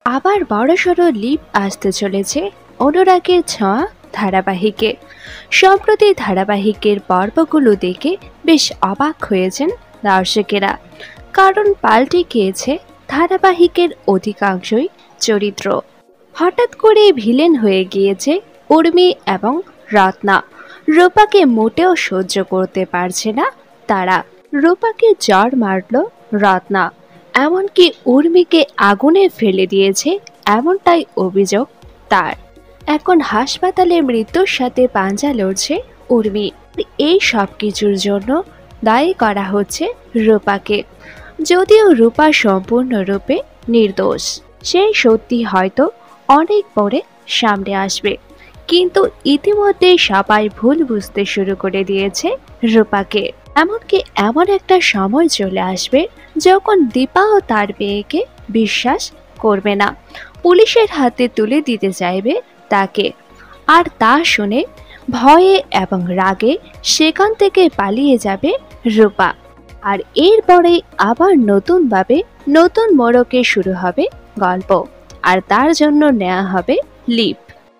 আবার বড়সড় লিপ আসতে চলেছে অনুরাগের ছোঁয়া ধারাবাহিকে। সম্প্রতি ধারাবাহিকের পর্বগুলো দেখে বেশ অবাক হয়েছেন দর্শকেরা, কারণ পাল্টে গিয়েছে ধারাবাহিকের অধিকাংশই চরিত্র। হঠাৎ করে ভিলেন হয়ে গিয়েছে উর্মি এবং রত্না। রূপাকে মোটেও সহ্য করতে পারছে না তারা। রূপাকে জ্বর মারল রত্না, এমনকি উর্মিকে আগুনে ফেলে দিয়েছে, এমনটাই অভিযোগ তার। এখন হাসপাতালে মৃত্যুর সাথে পাঞ্জা লড়ছে উর্মি। এই সব কিছুর জন্য দায়ী করা হচ্ছে রূপাকে, যদিও রূপা সম্পূর্ণরূপে নির্দোষ। সেই সত্যি হয়তো অনেক পরে সামনে আসবে, কিন্তু ইতিমধ্যে সবাই ভুল বুঝতে শুরু করে দিয়েছে রূপাকে। এমনকি এমন একটা সময় চলে আসবে যখন দীপাও তার মেয়েকে বিশ্বাস করবে না, পুলিশের হাতে তুলে দিতে চাইবে তাকে। আর তা শুনে ভয়ে এবং রাগে সেখান থেকে পালিয়ে যাবে রূপা। আর এরপরেই আবার নতুনভাবে নতুন মোড়কে শুরু হবে গল্প, আর তার জন্য নেওয়া হবে লিপ।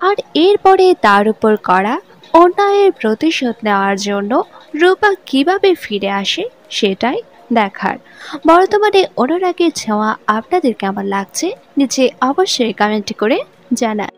আর এরপরে তার উপর করা অন্যায়ের প্রতিশোধ নেওয়ার জন্য রূপা কিভাবে ফিরে আসে সেটাই দেখার। বর্তমানে অনুরাগের ছোঁয়া আপনাদের কেমন লাগছে নিচে অবশ্যই কমেন্ট করে জানান।